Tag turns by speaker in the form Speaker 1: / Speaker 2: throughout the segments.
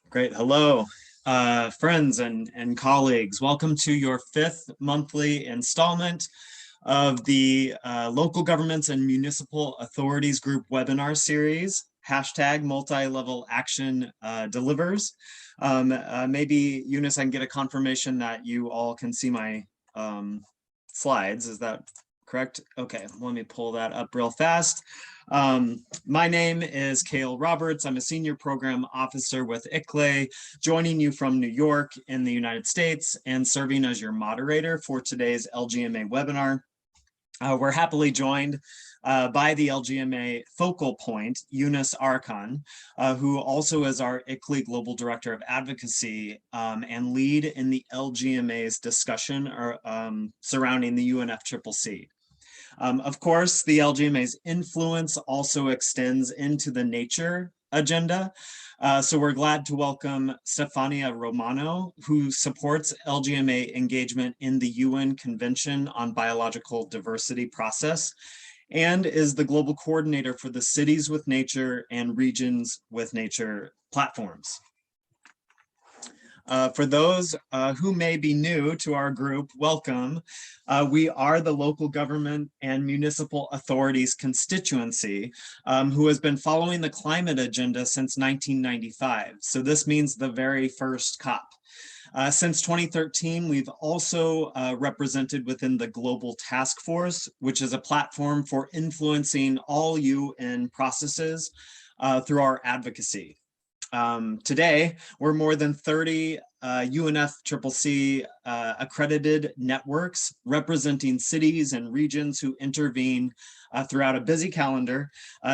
Speaker 1: Great. Hello, friends and colleagues. Welcome to your 5th monthly installment of the Local Governments and Municipal Authorities Group webinar series, hashtag multi-level action delivers. Maybe, Eunice, I can get a confirmation that you all can see my slides. Is that correct? Okay, let me pull that up real fast. My name is Cale Roberts. I'm a senior program officer with ICLAI, joining you from New York in the United States and serving as your moderator for today's LGMA webinar. We're happily joined by the LGMA focal point, Eunice Arkan, who also is our ICLAI Global Director of Advocacy and lead in the LGMA's discussion surrounding the UNFCCC. Of course, the LGMA's influence also extends into the nature agenda. So we're glad to welcome Stefania Romano, who supports LGMA engagement in the UN Convention on Biological Diversity process and is the global coordinator for the Cities with Nature and Regions with Nature platforms. For those who may be new to our group, welcome. We are the Local Government and Municipal Authorities constituency who has been following the climate agenda since 1995. So this means the very first COP. Since 2013, we've also represented within the Global Task Force, which is a platform for influencing all UN processes through our advocacy. Today, we're more than 30 UNFCCC accredited networks representing cities and regions who intervene throughout a busy calendar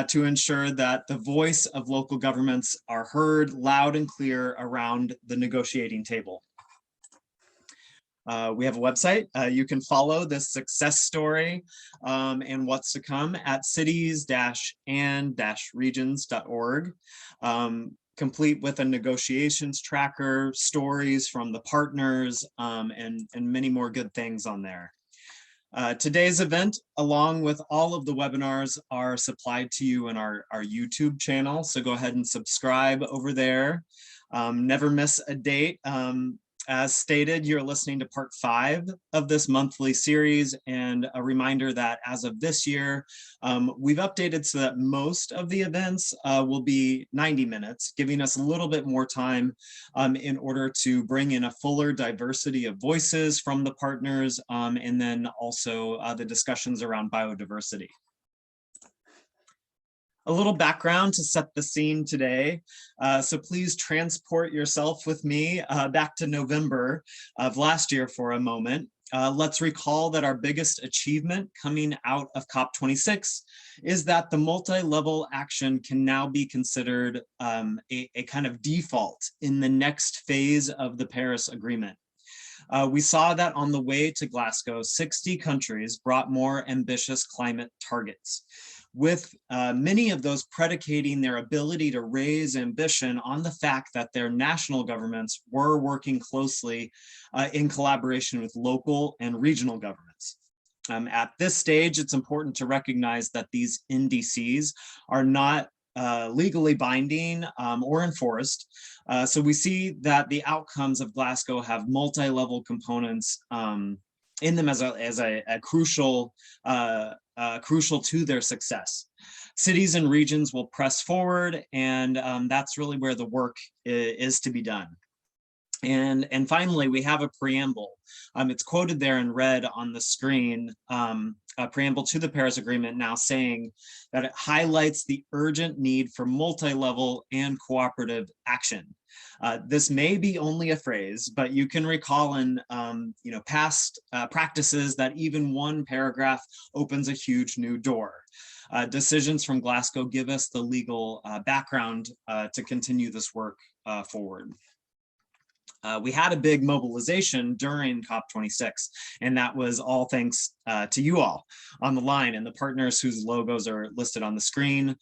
Speaker 1: to ensure that the voice of local governments are heard loud and clear around the negotiating table. We have a website. You can follow this success story and what's to come at cities-and-regions.org. Complete with a negotiations tracker, stories from the partners, and many more good things on there. Today's event, along with all of the webinars, are supplied to you in our YouTube channel. So go ahead and subscribe over there. Never miss a date. As stated, you're listening to part 5 of this monthly series, and a reminder that as of this year, we've updated so that most of the events will be 90 minutes, giving us a little bit more time in order to bring in a fuller diversity of voices from the partners, and then also the discussions around biodiversity. A little background to set the scene today. So please transport yourself with me back to November of last year for a moment. Let's recall that our biggest achievement coming out of COP26 is that the multi-level action can now be considered a kind of default in the next phase of the Paris Agreement. We saw that on the way to Glasgow, 60 countries brought more ambitious climate targets, with many of those predicating their ability to raise ambition on the fact that their national governments were working closely in collaboration with local and regional governments. At this stage, it's important to recognize that these NDCs are not legally binding or enforced. So we see that the outcomes of Glasgow have multi-level components in them as a crucial to their success. Cities and regions will press forward, and that's really where the work is to be done. And finally, we have a preamble. It's quoted there in red on the screen, a preamble to the Paris Agreement, now saying that it highlights the urgent need for multi-level and cooperative action. This may be only a phrase, but you can recall in past practices that even one paragraph opens a huge new door. Decisions from Glasgow give us the legal background to continue this work forward. We had a big mobilization during COP26, and that was all thanks to you all on the line and the partners whose logos are listed on the screen.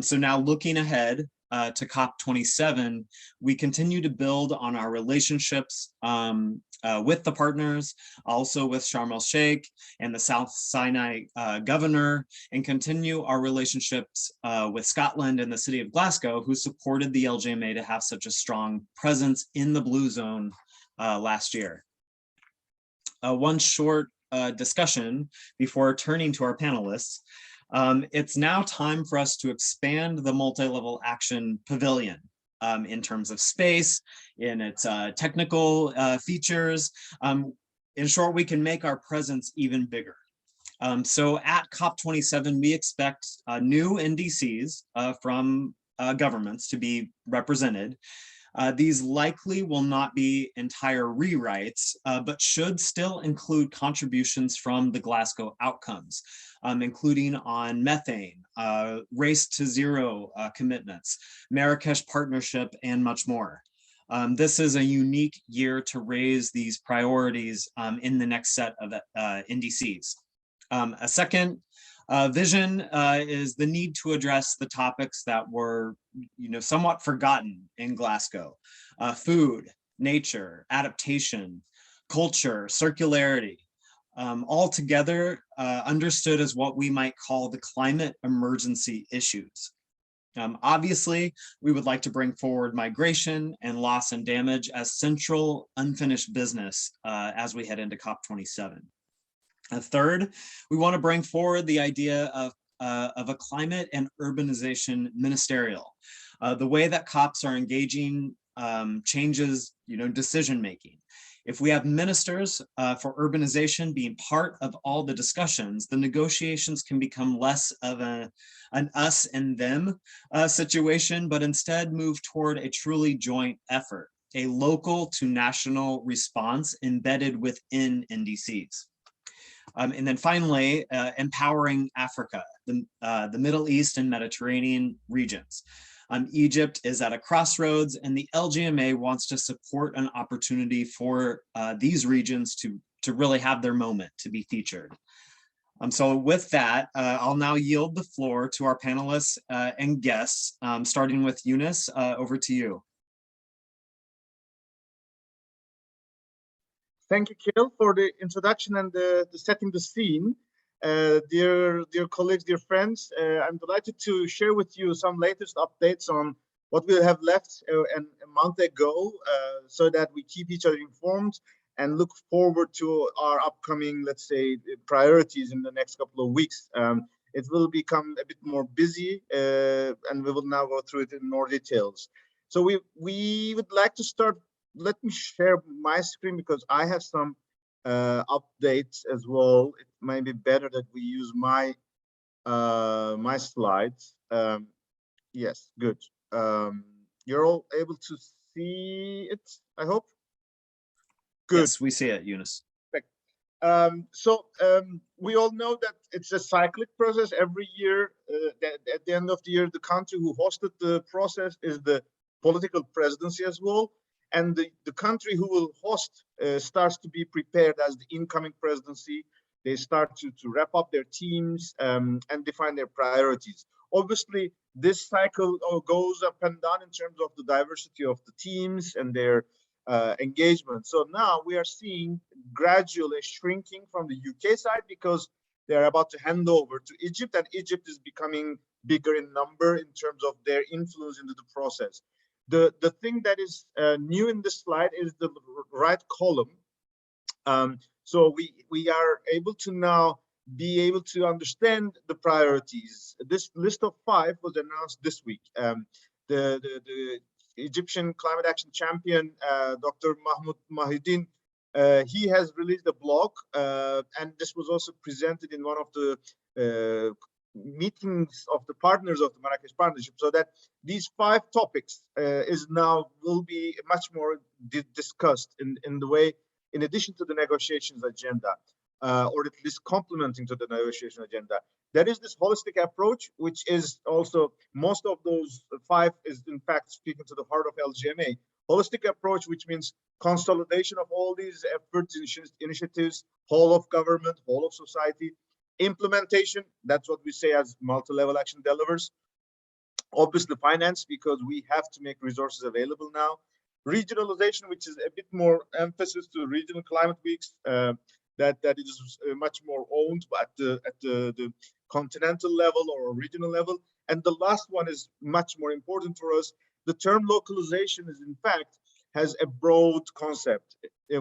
Speaker 1: So now looking ahead to COP27, we continue to build on our relationships with the partners, also with Sharm el-Sheikh and the South Sinai governor, and continue our relationships with Scotland and the city of Glasgow, who supported the LGMA to have such a strong presence in the Blue Zone last year. One short discussion before turning to our panelists. It's now time for us to expand the multi-level action pavilion in terms of space, in its technical features. In short, we can make our presence even bigger. So at COP27, we expect new NDCs from governments to be represented. These likely will not be entire rewrites, but should still include contributions from the Glasgow outcomes, including on methane, race to zero commitments, Marrakesh partnership, and much more. This is a unique year to raise these priorities in the next set of NDCs. A second vision is the need to address the topics that were, somewhat forgotten in Glasgow: food, nature, adaptation, culture, circularity, all together understood as what we might call the climate emergency issues. Obviously, we would like to bring forward migration and loss and damage as central unfinished business as we head into COP27. Third, we want to bring forward the idea of a climate and urbanization ministerial. The way that COPs are engaging changes, decision-making. If we have ministers for urbanization being part of all the discussions, the negotiations can become less of an us and them situation, but instead move toward a truly joint effort, a local to national response embedded within NDCs. And then finally, empowering Africa, the Middle East and Mediterranean regions. Egypt is at a crossroads, and the LGMA wants to support an opportunity for these regions to really have their moment, to be featured. So with that, I'll now yield the floor to our panelists and guests, starting with Eunice. Over to you.
Speaker 2: Thank you, Kirill, for the introduction and the setting the scene. Dear colleagues, dear friends, I'm delighted to share with you some latest updates on what we have left a month ago, so that we keep each other informed and look forward to our upcoming, let's say, priorities in the next couple of weeks. It will become a bit more busy, and we will now go through it in more details. So we would like to start. Let me share my screen because I have some updates as well. It might be better that we use my my slides. Yes, good. You're all able to see it, I hope.
Speaker 1: Good. Yes, we see it, Eunice.
Speaker 2: Perfect. We all know that it's a cyclic process every year. At the end of the year, the country who hosted the process is the political presidency as well. And the country who will host starts to be prepared as the incoming presidency. They start to wrap up their teams and define their priorities. Obviously, this cycle goes up and down in terms of the diversity of the teams and their engagement. So now we are seeing gradually shrinking from the UK side because they're about to hand over to Egypt, and Egypt is becoming bigger in number in terms of their influence into the process. The thing that is new in this slide is the right column. So we are able to now be able to understand the priorities. This list of 5 was announced this week. The Egyptian climate action champion, Dr. Mahmoud Mahidin, he has released a blog, and this was also presented in one of the meetings of the partners of the Marrakesh Partnership, so that these 5 topics will be much more discussed in the way, in addition to the negotiations agenda, or at least complementing to the negotiation agenda. There is this holistic approach, which is also, most of those 5 is in fact speaking to the heart of LGMA. Holistic approach, which means consolidation of all these efforts, initiatives, whole of government, whole of society. Implementation, that's what we say as multi-level action delivers. Obviously finance, because we have to make resources available now. Regionalization, which is a bit more emphasis to regional climate weeks, that is much more owned at the continental level or regional level. And the last one is much more important for us. The term localization is in fact has a broad concept.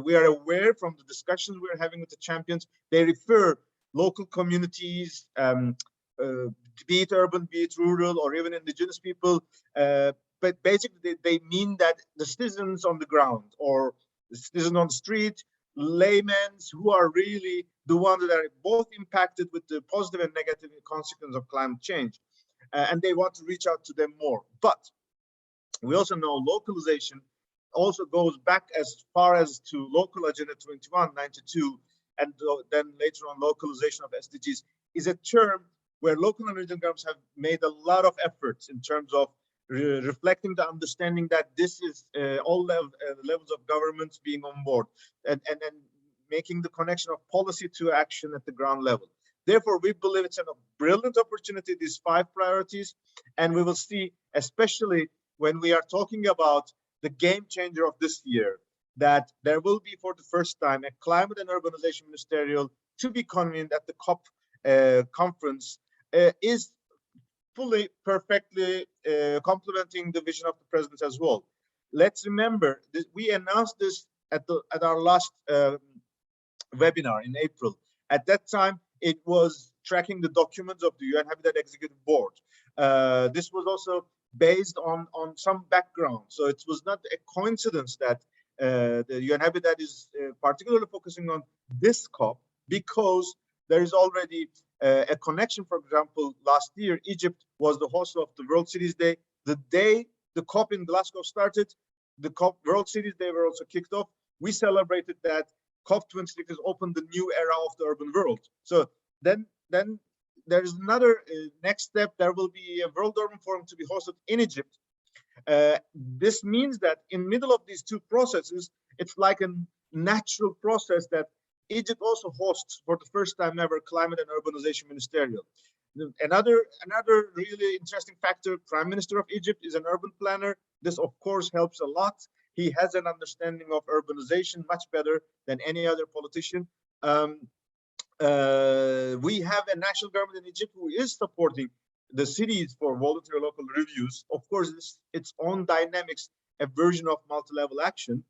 Speaker 2: We are aware from the discussions we're having with the champions, they refer local communities, be it urban, be it rural, or even indigenous people. But basically, they mean that the citizens on the ground or the citizens on the street, laymen who are really the ones that are both impacted with the positive and negative consequences of climate change. And they want to reach out to them more. But we also know localization also goes back as far as to local Agenda 2192, and then later on localization of SDGs is a term where local and regional governments have made a lot of efforts in terms of reflecting the understanding that this is all levels of governments being on board and making the connection of policy to action at the ground level. Therefore, we believe it's a brilliant opportunity, these 5 priorities, and we will see, especially when we are talking about the game changer of this year, that there will be for the first time a climate and urbanization ministerial to be convened at the COP conference, is fully, perfectly complementing the vision of the president as well. Let's remember that we announced this at our last webinar in April. At that time, it was tracking the documents of the UN Habitat Executive Board. This was also based on some background. So it was not a coincidence that the UN Habitat is particularly focusing on this COP, because there is already a connection. For example, last year, Egypt was the host of the World Cities Day. The day the COP in Glasgow started, the COP World Cities Day were also kicked off. We celebrated that COP26 has opened the new era of the urban world. So then there is another next step. There will be a World Urban Forum to be hosted in Egypt. This means that in middle of these 2 processes, it's like a natural process that Egypt also hosts for the first time ever climate and urbanization ministerial. Another really interesting factor, Prime Minister of Egypt is an urban planner. This of course helps a lot. He has an understanding of urbanization much better than any other politician. We have a national government in Egypt who is supporting the cities for voluntary local reviews. Of course, its own dynamics, a version of multi-level action.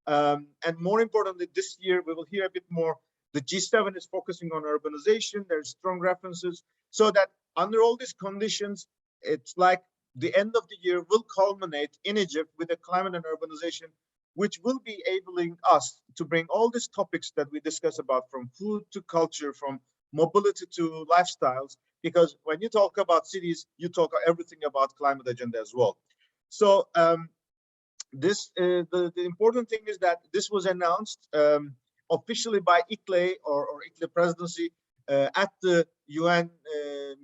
Speaker 2: And more importantly, this year, we will hear a bit more. The G7 is focusing on urbanization. There's strong references, so that under all these conditions, it's like the end of the year will culminate in Egypt with a climate and urbanization, which will be enabling us to bring all these topics that we discuss about, from food to culture, from mobility to lifestyles, because when you talk about cities, you talk everything about climate agenda as well. So the important thing is that this was announced officially by ICLE or ICLE presidency at the UN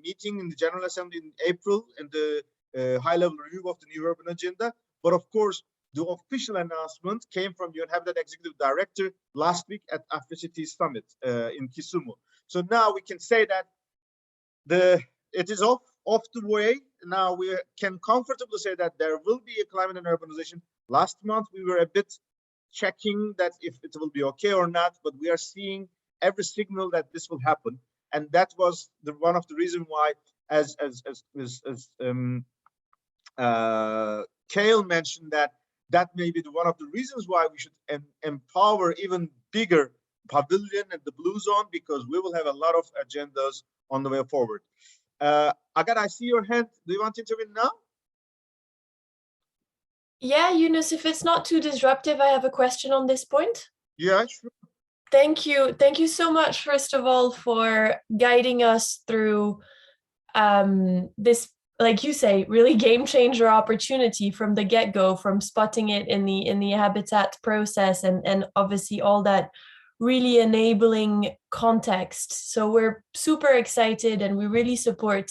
Speaker 2: meeting in the General Assembly in April, and the high-level review of the new urban agenda. But of course, the official announcement came from UN Habitat Executive Director last week at AFRICT Summit in Kisumu. So now we can say that it is off the way. Now we can comfortably say that there will be a climate and urbanization. Last month we were a bit checking that if it will be okay or not, but we are seeing every signal that this will happen, and that was one of the reasons why, as Kale mentioned, that may be one of the reasons why we should empower even bigger pavilion and the blue zone, because we will have a lot of agendas on the way forward. Agar, I see your hand. Do you want to intervene now?
Speaker 3: Yeah, Yunus, if it's not too disruptive, I have a question on this point.
Speaker 2: Yeah, sure.
Speaker 3: Thank you. Thank you so much, first of all, for guiding us through this, like you say, really game changer opportunity from the get-go, from spotting it in the habitat process, and obviously all that really enabling context. So we're super excited, and we really support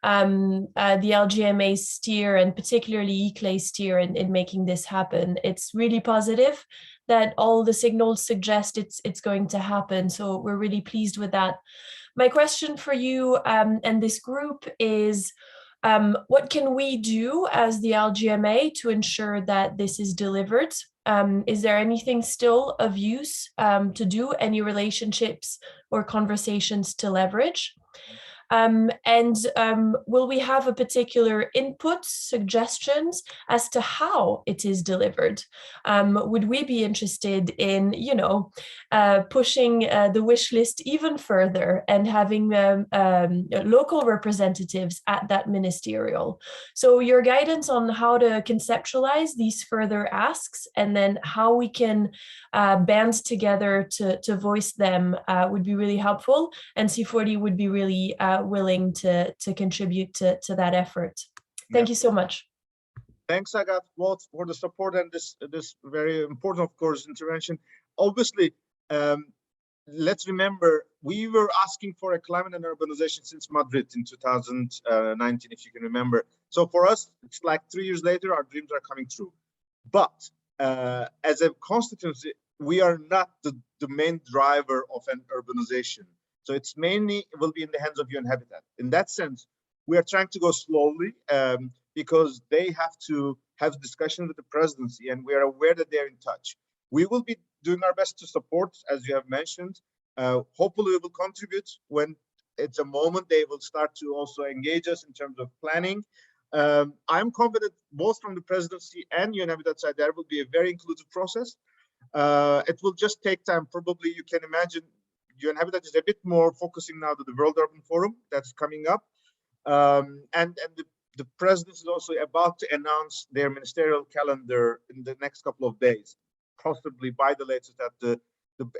Speaker 3: the LGMA steer, and particularly ICLE steer, in making this happen. It's really positive that all the signals suggest it's going to happen. So we're really pleased with that. My question for you and this group is, what can we do as the LGMA to ensure that this is delivered? Is there anything still of use to do, any relationships or conversations to leverage? And will we have a particular input, suggestions as to how it is delivered? Would we be interested in, pushing the wish list even further and having local representatives at that ministerial? So your guidance on how to conceptualize these further asks, and then how we can band together to voice them would be really helpful, and C40 would be really willing to contribute to that effort. Thank you so much.
Speaker 2: Thanks, Agat, both for the support and this very important, of course, intervention. Obviously, let's remember, we were asking for a climate and urbanization since Madrid in 2019, if you can remember. So for us, it's like 3 years later, our dreams are coming true. But as a constituency, we are not the main driver of an urbanization. So it's mainly will be in the hands of UN Habitat. In that sense, we are trying to go slowly because they have to have discussion with the presidency, and we are aware that they're in touch. We will be doing our best to support, as you have mentioned. Hopefully, we will contribute when it's a moment they will start to also engage us in terms of planning. I'm confident both from the presidency and UN Habitat side, there will be a very inclusive process. It will just take time. Probably you can imagine UN Habitat is a bit more focusing now to the World Urban Forum that's coming up. And the president is also about to announce their ministerial calendar in the next couple of days, possibly by the latest at the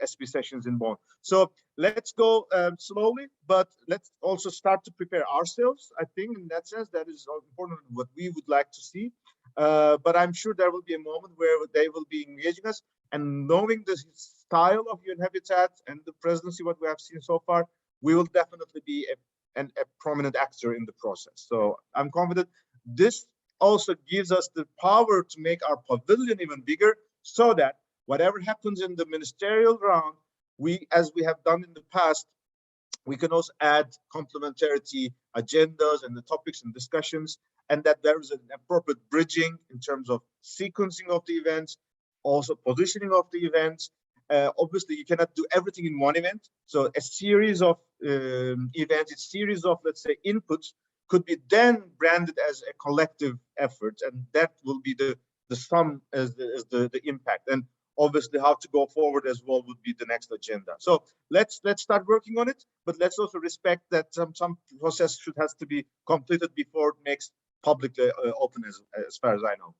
Speaker 2: SP sessions in Bonn. So let's go slowly, but let's also start to prepare ourselves. I think in that sense, that is important, what we would like to see. But I'm sure there will be a moment where they will be engaging us, and knowing the style of UN Habitat and the presidency, what we have seen so far, we will definitely be a prominent actor in the process. So I'm confident this also gives us the power to make our pavilion even bigger, so that whatever happens in the ministerial round, as we have done in the past, we can also add complementarity agendas and the topics and discussions, and that there is an appropriate bridging in terms of sequencing of the events, also positioning of the events. Obviously, you cannot do everything in one event. So a series of events, a series of, let's say, inputs could be then branded as a collective effort, and that will be the sum as the impact. And obviously, how to go forward as well would be the next agenda. So let's start working on it, but let's also respect that some process has to be completed before it makes publicly open, as far as I know.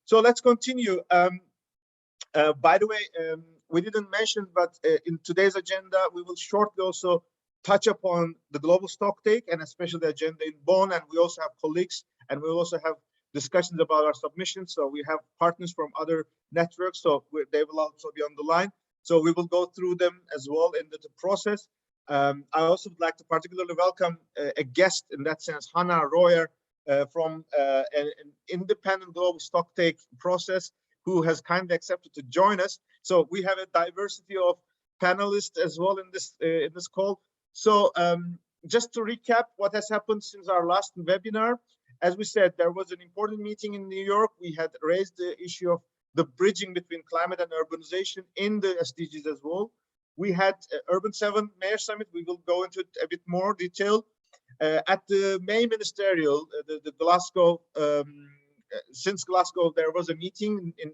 Speaker 2: So let's continue. By the way, we didn't mention, but in today's agenda, we will shortly also touch upon the global stocktake, and especially the agenda in Bonn. And we also have colleagues, and we will also have discussions about our submissions. So we have partners from other networks, so they will also be on the line. So we will go through them as well in the process. I also would like to particularly welcome a guest in that sense, Hannah Royer, from an independent global stocktake process, who has kindly accepted to join us. So we have a diversity of panelists as well in this call. So just to recap what has happened since our last webinar, as we said, there was an important meeting in New York. We had raised the issue of the bridging between climate and urbanization in the SDGs as well. We had Urban 7 Mayor Summit. We will go into it a bit more detail. At the May Ministerial, the Glasgow, since Glasgow, there was a meeting in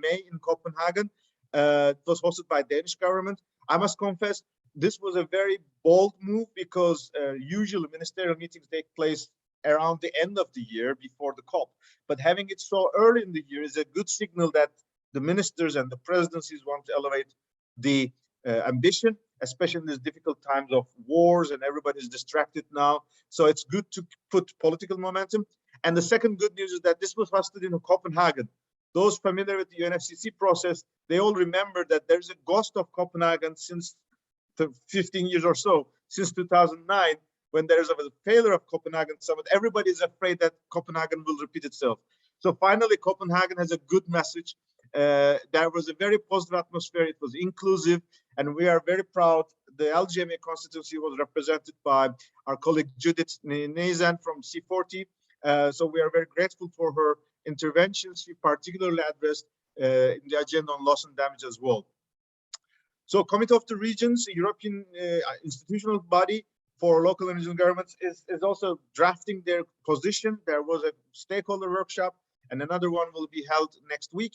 Speaker 2: May in Copenhagen. It was hosted by Danish government. I must confess, this was a very bold move because usually ministerial meetings take place around the end of the year before the COP. But having it so early in the year is a good signal that the ministers and the presidencies want to elevate the ambition, especially in these difficult times of wars and everybody's distracted now. So it's good to put political momentum. And the second good news is that this was hosted in Copenhagen. Those familiar with the UNFCCC process, they all remember that there's a ghost of Copenhagen since 15 years or so, since 2009, when there is a failure of Copenhagen summit. Everybody is afraid that Copenhagen will repeat itself. So finally, Copenhagen has a good message. There was a very positive atmosphere. It was inclusive, and we are very proud. The LGMA constituency was represented by our colleague Judith Nezan from C40. So we are very grateful for her interventions. She particularly addressed in the agenda on loss and damage as well. So Committee of the Regions, a European institutional body for local and regional governments, is also drafting their position. There was a stakeholder workshop, and another one will be held next week.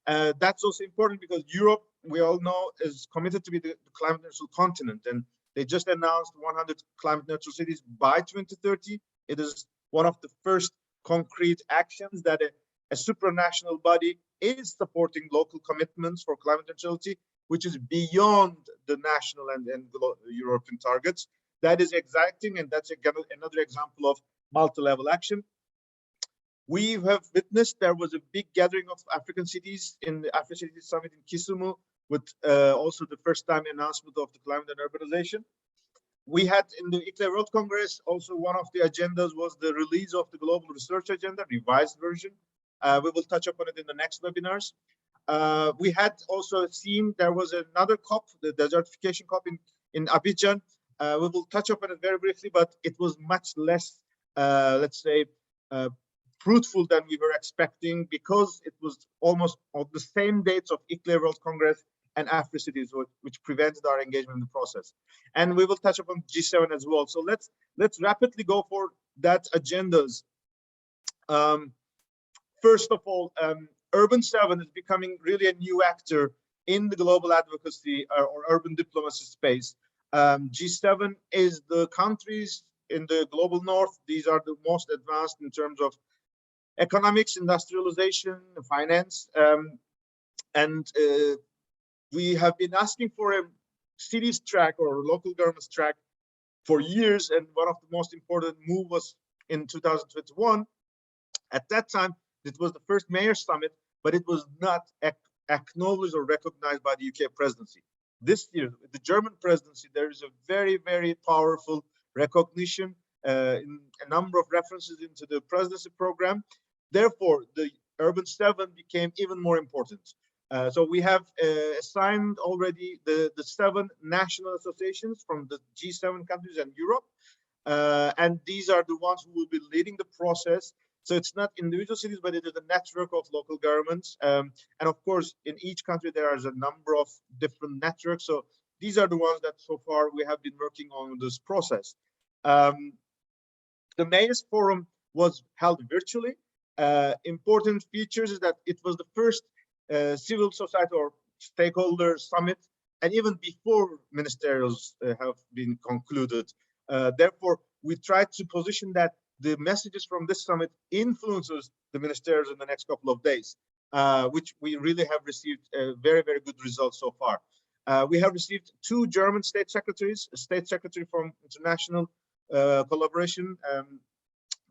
Speaker 2: That's also important because Europe, we all know, is committed to be the climate neutral continent, and they just announced 100 climate neutral cities by 2030. It is one of the first concrete actions that a supranational body is supporting local commitments for climate neutrality, which is beyond the national and European targets. That is exacting, and that's another example of multi-level action. We have witnessed there was a big gathering of African cities in the African Cities Summit in Kisumu, with also the first time announcement of the climate and urbanization. We had in the ICLEI World Congress, also one of the agendas was the release of the Global Research Agenda, revised version. We will touch upon it in the next webinars. We had also seen there was another COP, the desertification COP in Abidjan. We will touch upon it very briefly, but it was much less, let's say, fruitful than we were expecting, because it was almost on the same dates of ICLEI World Congress and Afri cities, which prevented our engagement in the process. And we will touch upon G7 as well. So let's rapidly go for that agendas. First of all, Urban 7 is becoming really a new actor in the global advocacy or urban diplomacy space. G7 is the countries in the global north. These are the most advanced in terms of economics, industrialization, finance, and we have been asking for a cities track or local governments track for years, and one of the most important move was in 2021. At that time, it was the first mayor summit, but it was not acknowledged or recognized by the UK presidency. This year, the German presidency, there is a very, very powerful recognition in a number of references into the presidency program. Therefore, the Urban 7 became even more important. So we have assigned already the 7 national associations from the G7 countries and Europe. And these are the ones who will be leading the process. So it's not individual cities, but it is a network of local governments. And of course, in each country, there is a number of different networks. So these are the ones that so far we have been working on this process. The Mayors Forum was held virtually. Important features is that it was the first civil society or stakeholder summit, and even before ministerials have been concluded. Therefore, we tried to position that the messages from this summit influences the ministerials in the next couple of days, which we really have received very, very good results so far. We have received 2 German state secretaries, a state secretary from international collaboration,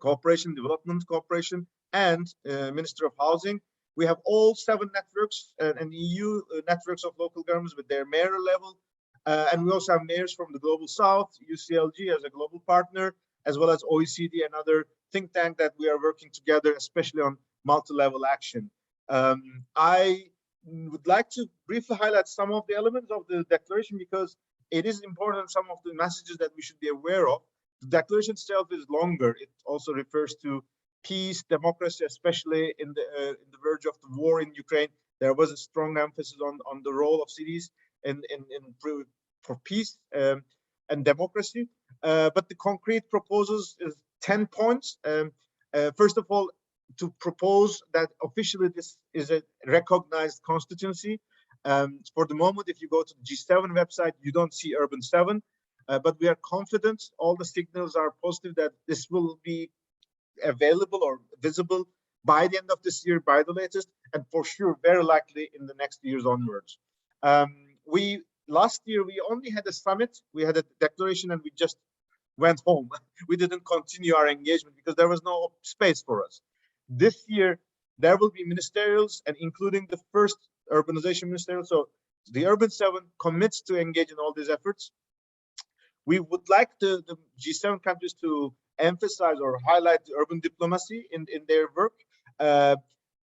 Speaker 2: cooperation, development cooperation, and Minister of Housing. We have all 7 networks and EU networks of local governments with their mayor level. And we also have mayors from the Global South, UCLG as a global partner, as well as OECD, another think tank that we are working together, especially on multi-level action. I would like to briefly highlight some of the elements of the declaration because it is important, some of the messages that we should be aware of. The declaration itself is longer. It also refers to peace, democracy, especially in the verge of the war in Ukraine. There was a strong emphasis on the role of cities for peace and democracy. But the concrete proposals is 10 points. First of all, to propose that officially this is a recognized constituency. For the moment, if you go to the G7 website, you don't see Urban 7, but we are confident, all the signals are positive that this will be available or visible by the end of this year, by the latest, and for sure, very likely in the next years onwards. Last year, we only had a summit, we had a declaration, and we just went home. We didn't continue our engagement because there was no space for us. This year, there will be ministerials, and including the first urbanization ministerial. So the Urban 7 commits to engage in all these efforts. We would like the G7 countries to emphasize or highlight the urban diplomacy in their work,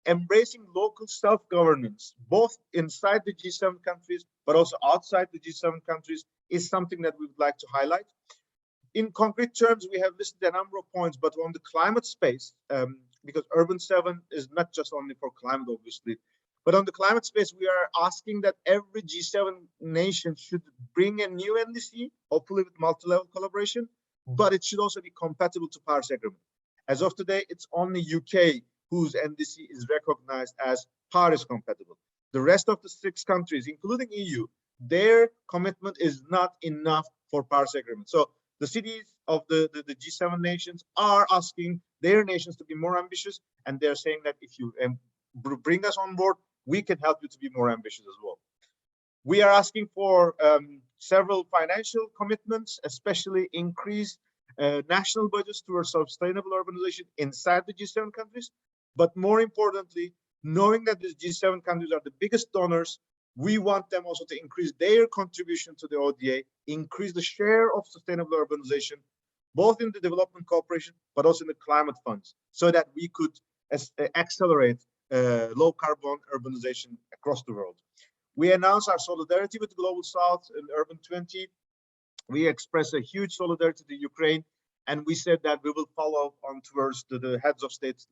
Speaker 2: embracing local self-governance, both inside the G7 countries, but also outside the G7 countries, is something that we would like to highlight. In concrete terms, we have listed a number of points, but on the climate space, because Urban 7 is not just only for climate, obviously, but on the climate space, we are asking that every G7 nation should bring a new NDC, hopefully with multi-level collaboration, but it should also be compatible to Paris Agreement. As of today, it's only UK whose NDC is recognized as Paris compatible. The rest of the 6 countries, including EU, their commitment is not enough for Paris Agreement. So the cities of the G7 nations are asking their nations to be more ambitious, and they're saying that if you bring us on board, we can help you to be more ambitious as well. We are asking for several financial commitments, especially increase national budgets towards sustainable urbanization inside the G7 countries. But more importantly, knowing that the G7 countries are the biggest donors, we want them also to increase their contribution to the ODA, increase the share of sustainable urbanization, both in the development cooperation, but also in the climate funds, so that we could accelerate low carbon urbanization across the world. We announced our solidarity with the Global South in Urban 20. We expressed a huge solidarity to Ukraine, and we said that we will follow on towards the heads of state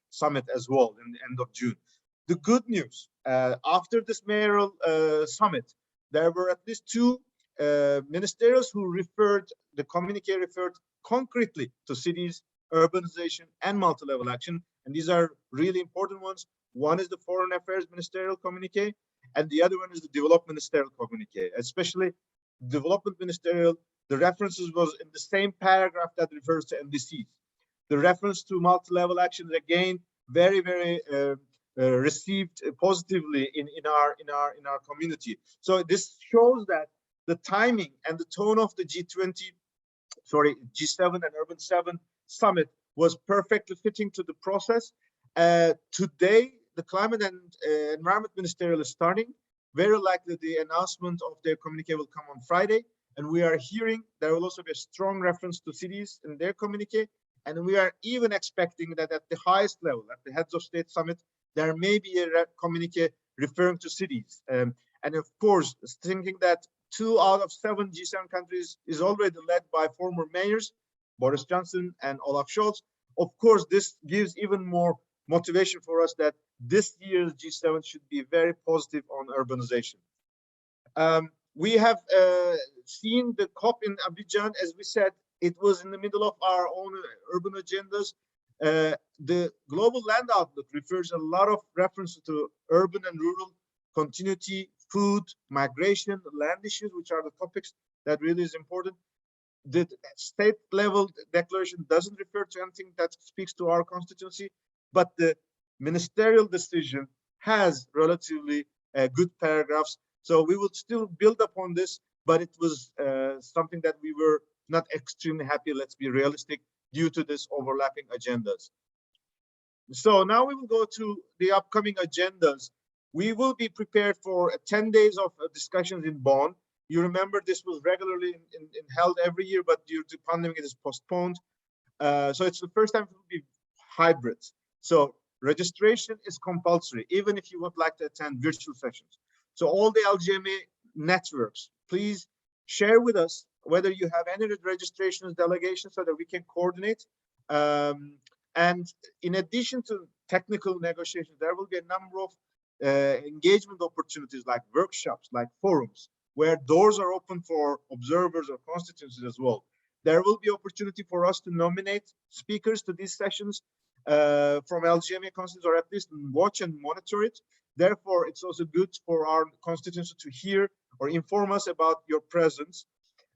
Speaker 2: summit as well in the end of June. The good news, after this mayoral summit, there were at least 2 ministerials who referred, the communique referred concretely to cities, urbanization, and multi-level action. And these are really important ones. One is the Foreign Affairs Ministerial communique, and the other one is the Development Ministerial communique. Especially Development Ministerial, the references was in the same paragraph that refers to NDCs. The reference to multi-level actions, again, very, very received positively in our community. So this shows that the timing and the tone of the G7 and Urban 7 summit was perfectly fitting to the process. Today, the Climate and Environment Ministerial is starting. Very likely the announcement of their communique will come on Friday. And we are hearing there will also be a strong reference to cities in their communique. And we are even expecting that at the highest level, at the heads of state summit, there may be a communique referring to cities. And of course, thinking that 2 out of 7 G7 countries is already led by former mayors, Boris Johnson and Olaf Scholz. Of course, this gives even more motivation for us that this year's G7 should be very positive on urbanization. We have seen the COP in Abidjan, as we said, it was in the middle of our own urban agendas. The global land outlook refers a lot of reference to urban and rural continuity, food, migration, land issues, which are the topics that really is important. The state level declaration doesn't refer to anything that speaks to our constituency, but the ministerial decision has relatively good paragraphs. So we would still build upon this, but it was something that we were not extremely happy, let's be realistic, due to this overlapping agendas. So now we will go to the upcoming agendas. We will be prepared for 10 days of discussions in Bonn. You remember this was regularly held every year, but due to pandemic, it is postponed. So it's the first time it will be hybrid. So registration is compulsory, even if you would like to attend virtual sessions. So all the LGMA networks, please share with us whether you have any registrations, delegations, so that we can coordinate. And in addition to technical negotiations, there will be a number of engagement opportunities like workshops, like forums, where doors are open for observers or constituencies as well. There will be opportunity for us to nominate speakers to these sessions from LGMA constituencies, or at least watch and monitor it. Therefore, it's also good for our constituency to hear or inform us about your presence.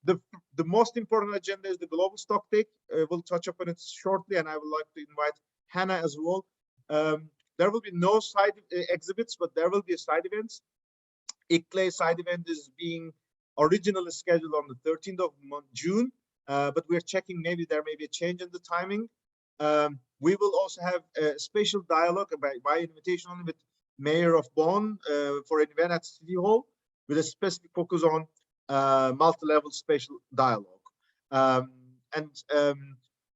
Speaker 2: The most important agenda is the global stocktake. We'll touch upon it shortly, and I would like to invite Hannah as well. There will be no side exhibits, but there will be side events. ICLE side event is being originally scheduled on the 13th of June, but we're checking, maybe there may be a change in the timing. We will also have a special dialogue by invitation only with Mayor of Bonn for an event at City Hall with a specific focus on multi-level spatial dialogue.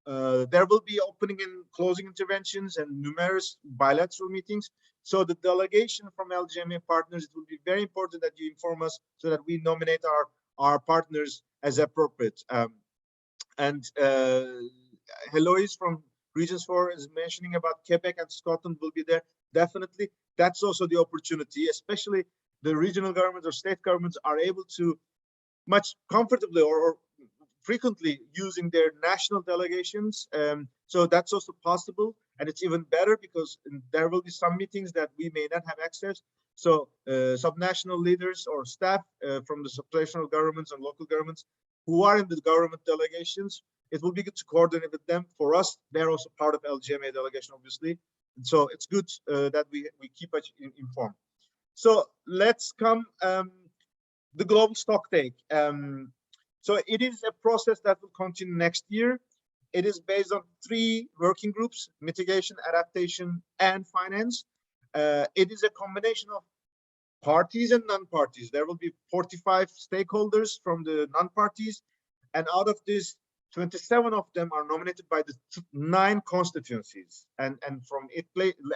Speaker 2: There will be opening and closing interventions and numerous bilateral meetings. So the delegation from LGMA partners, it will be very important that you inform us so that we nominate our partners as appropriate. Heloise from Regions 4 is mentioning about Quebec and Scotland will be there. Definitely, that's also the opportunity, especially the regional governments or state governments are able to much comfortably or frequently using their national delegations. So that's also possible, and it's even better because there will be some meetings that we may not have access. So subnational leaders or staff from the subnational governments and local governments who are in the government delegations, it will be good to coordinate with them. For us, they're also part of LGMA delegation, obviously. And so it's good that we keep us informed. So let's come the global stocktake. So it is a process that will continue next year. It is based on 3 working groups: mitigation, adaptation, and finance. It is a combination of parties and non-parties. There will be 45 stakeholders from the non-parties, and out of this, 27 of them are nominated by the 9 constituencies. And from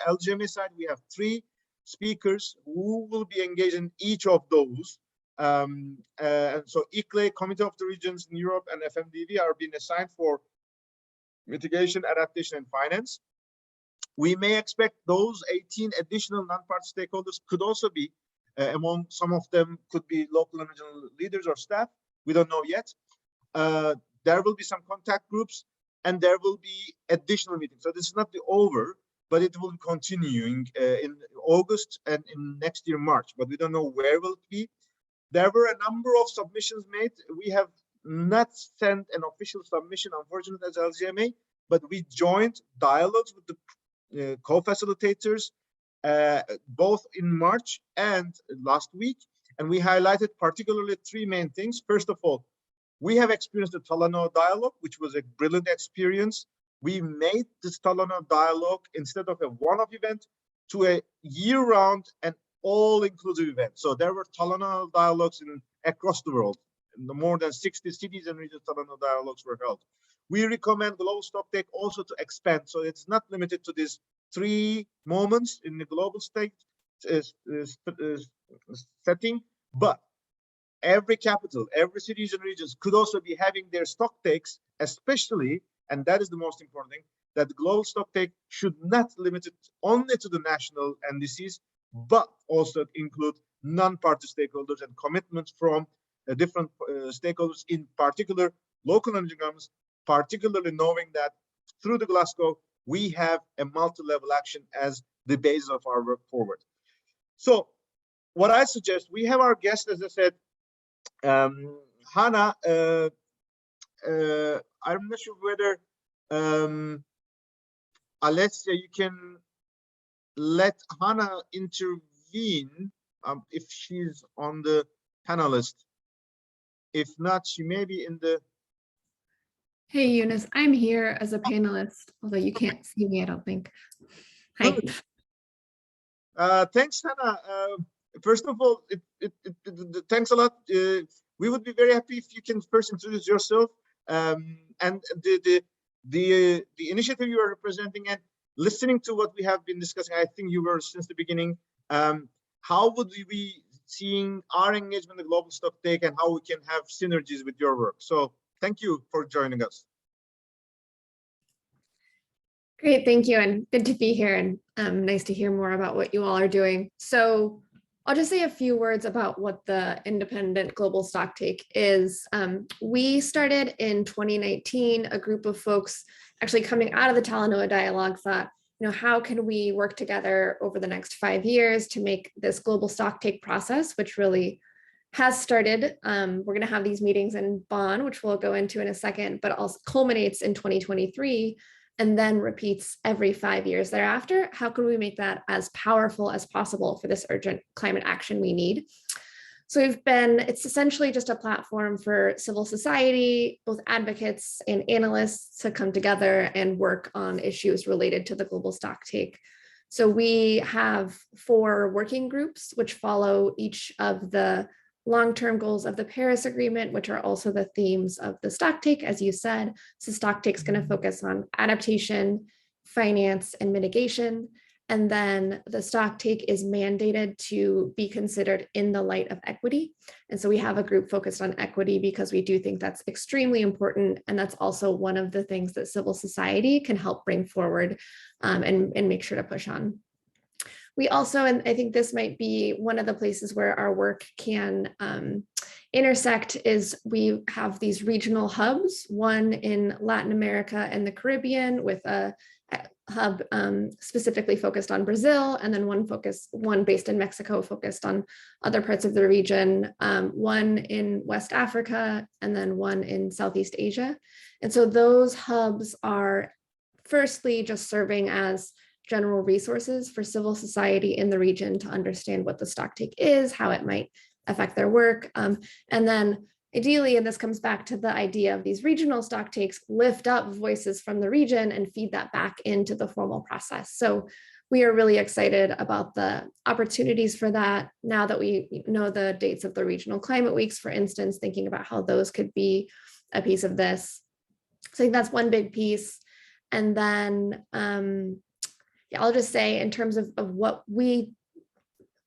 Speaker 2: LGMA side, we have 3 speakers who will be engaged in each of those. And so ICLE, Committee of the Regions in Europe, and FMDV are being assigned for mitigation, adaptation, and finance. We may expect those 18 additional non-party stakeholders could also be among some of them could be local and regional leaders or staff. We don't know yet. There will be some contact groups, and there will be additional meetings. So this is not the over, but it will be continuing in August and in next year, March, but we don't know where will it be. There were a number of submissions made. We have not sent an official submission, unfortunately, as LGMA, but we joined dialogues with the co-facilitators both in March and last week. And we highlighted particularly 3 main things. First of all, we have experienced the Talanoa dialogue, which was a brilliant experience. We made this Talanoa dialogue, instead of a one-off event, to a year-round and all-inclusive event. So there were Talanoa dialogues across the world. In more than 60 cities and regions, Talanoa dialogues were held. We recommend global stocktake also to expand. So it's not limited to these 3 moments in the global state setting, but every capital, every cities and regions could also be having their stocktakes, especially, and that is the most important thing, that the global stocktake should not limit it only to the national NDCs, but also include non-party stakeholders and commitments from different stakeholders, in particular local energy governments, particularly knowing that through the Glasgow, we have a multi-level action as the basis of our work forward. So what I suggest, we have our guest, as I said, Hannah, I'm not sure whether Alessia, you can let Hannah intervene if she's on the panelist. If not, she may be in the...
Speaker 4: Hey, Yunus, I'm here as a panelist, although you can't see me, I don't think. Hi.
Speaker 2: Good. Thanks, Hannah. First of all, thanks a lot. We would be very happy if you can first introduce yourself and the initiative you are representing, and listening to what we have been discussing. I think you were since the beginning. How would we be seeing our engagement in the global stocktake, and how we can have synergies with your work? So thank you for joining us.
Speaker 4: Great, thank you, and good to be here, and nice to hear more about what you all are doing. So I'll just say a few words about what the Independent Global Stocktake is. We started in 2019, a group of folks actually coming out of the Talanoa Dialogue thought, how can we work together over the next 5 years to make this global stocktake process, which really has started. We're going to have these meetings in Bonn, which we'll go into in a second, but also culminates in 2023 and then repeats every 5 years thereafter. How can we make that as powerful as possible for this urgent climate action we need? So it's essentially just a platform for civil society, both advocates and analysts, to come together and work on issues related to the global stocktake. So we have 4 working groups, which follow each of the long-term goals of the Paris Agreement, which are also the themes of the stocktake, as you said. So stocktake is going to focus on adaptation, finance, and mitigation. And then the stocktake is mandated to be considered in the light of equity. And so we have a group focused on equity because we do think that's extremely important. And that's also one of the things that civil society can help bring forward and make sure to push on. We also, and I think this might be one of the places where our work can intersect, is we have these regional hubs, one in Latin America and the Caribbean with a hub specifically focused on Brazil, and then one based in Mexico focused on other parts of the region, one in West Africa, and then one in Southeast Asia. And so those hubs are firstly just serving as general resources for civil society in the region to understand what the stocktake is, how it might affect their work. And then ideally, and this comes back to the idea of these regional stocktakes, lift up voices from the region and feed that back into the formal process. So we are really excited about the opportunities for that now that we know the dates of the regional climate weeks, for instance, thinking about how those could be a piece of this. So I think that's one big piece. And then I'll just say, in terms of what we,